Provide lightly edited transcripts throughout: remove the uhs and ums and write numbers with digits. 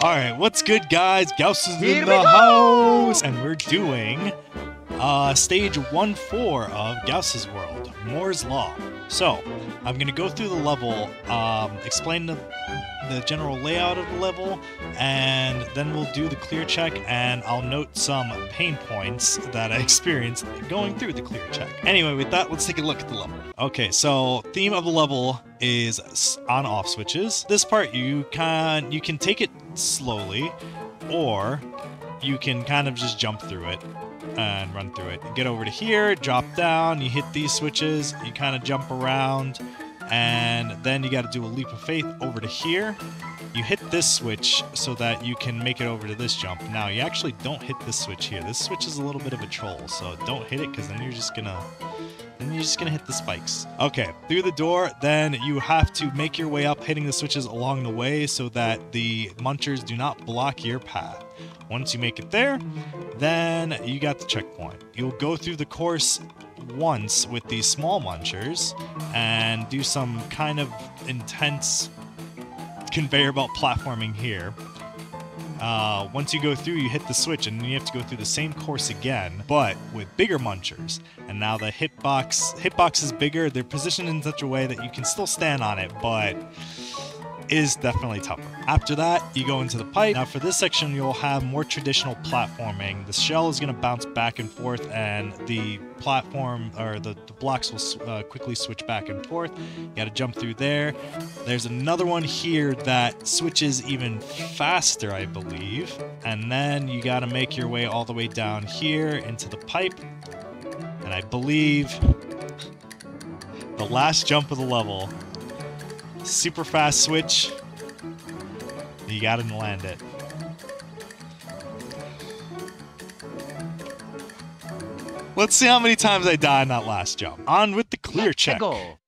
Alright, what's good, guys? Gauss is Here in we the go! house! And we're doing stage 1-4 of Gauss's world, Moore's Law. So, I'm going to go through the level, explain the general layout of the level, and then we'll do the clear check, and I'll note some pain points that I experienced going through the clear check. Anyway, with that, let's take a look at the level. Okay, so theme of the level is on-off switches. This part you can take it slowly, or you can kind of just jump through it and run through it. You get over to here, drop down, you hit these switches, you kind of jump around, and then you got to do a leap of faith over to here. You hit this switch so that you can make it over to this jump. Now, you actually don't hit this switch here. This switch is a little bit of a troll, so don't hit it, because then you're just gonna hit the spikes. Okay, through the door, then you have to make your way up, hitting the switches along the way so that the munchers do not block your path. Once you make it there, then you got the checkpoint. You'll go through the course once with these small munchers and do some kind of intense conveyor belt platforming here. Once you go through, you hit the switch, and then you have to go through the same course again, but with bigger munchers. And now the hitbox is bigger. They're positioned in such a way that you can still stand on it, but is definitely tougher. After that, you go into the pipe. Now for this section, you'll have more traditional platforming. The shell is going to bounce back and forth, and the platform, or the blocks will quickly switch back and forth. You got to jump through there. There's another one here that switches even faster, I believe. And then you got to make your way all the way down here into the pipe. And I believe the last jump of the level, super fast switch, you gotta land it. Let's see how many times I die in that last jump. On with the clear check. Go.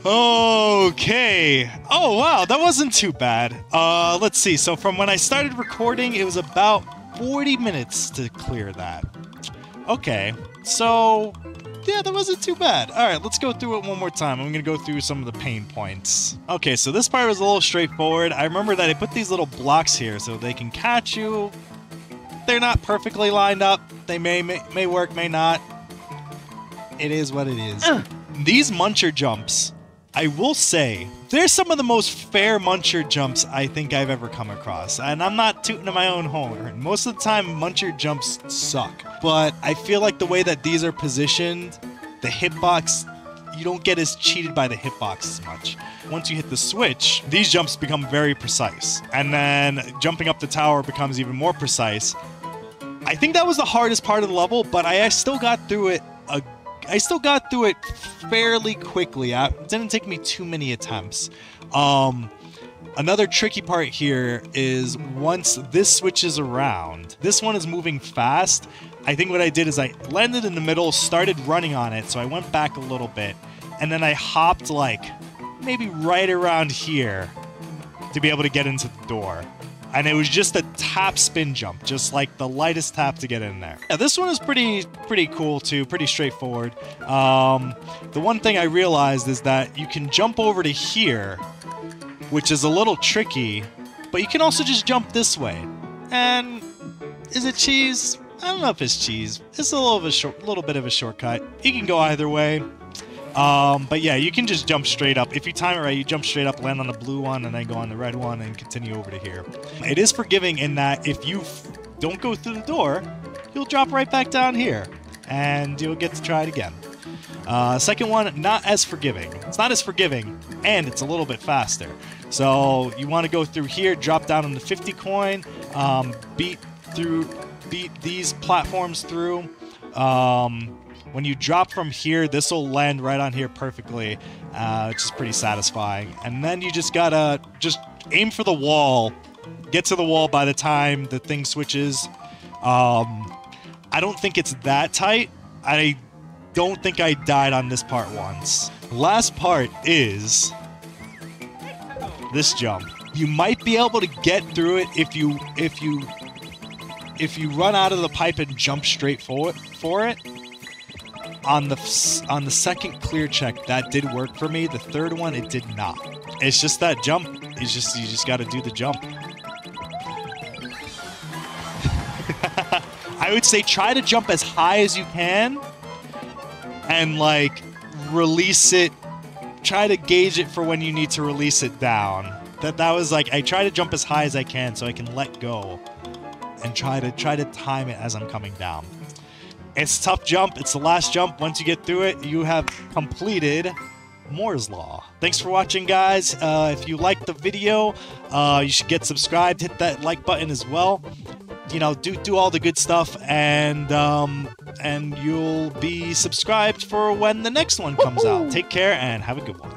Okay. Oh, wow, that wasn't too bad. Let's see. So from when I started recording, it was about 40 minutes to clear that. Okay, so yeah, that wasn't too bad. All right, let's go through it one more time. I'm gonna go through some of the pain points. Okay, so this part was a little straightforward. I remember that I put these little blocks here so they can catch you. They're not perfectly lined up. They may work, may not. It is what it is. These muncher jumps, I will say, they're some of the most fair muncher jumps I think I've ever come across. And I'm not tooting my own horn. Most of the time, muncher jumps suck. But I feel like the way that these are positioned, the hitbox, you don't get as cheated by the hitbox as much. Once you hit the switch, these jumps become very precise. And then jumping up the tower becomes even more precise. I think that was the hardest part of the level, but I still got through it fairly quickly. It didn't take me too many attempts. Another tricky part here is once this switches around, this one is moving fast. I think what I did is I landed in the middle, started running on it, so I went back a little bit, and then I hopped like maybe right around here to be able to get into the door. And it was just a tap spin jump, just like the lightest tap to get in there. Yeah, this one is pretty cool too, pretty straightforward. The one thing I realized is that you can jump over to here, which is a little tricky, but you can also just jump this way. And is it cheese? I don't know if it's cheese. It's a little bit of a shortcut. You can go either way. But yeah, you can just jump straight up. If you time it right, you jump straight up, land on the blue one, and then go on the red one, and continue over to here. It is forgiving in that if you don't go through the door, you'll drop right back down here, and you'll get to try it again. Second one, not as forgiving. It's not as forgiving, and it's a little bit faster. So you want to go through here, drop down on the 50 coin, beat these platforms through. When you drop from here, this will land right on here perfectly, which is pretty satisfying. And then you just gotta aim for the wall, get to the wall by the time the thing switches. I don't think it's that tight. I don't think I died on this part once. Last part is this jump. You might be able to get through it if you run out of the pipe and jump straight for it. On the second clear check, that did work for me. The third one, it did not. It's just that jump. You just got to do the jump. I would say try to jump as high as you can, and like release it. Try to gauge it for when you need to release it down. That was like I try to jump as high as I can so I can let go, and try to time it as I'm coming down. It's a tough jump. It's the last jump. Once you get through it, you have completed Moore's Law. Thanks for watching, guys. If you liked the video, you should get subscribed. Hit that like button as well. You know, do all the good stuff, and you'll be subscribed for when the next one comes out. Take care and have a good one.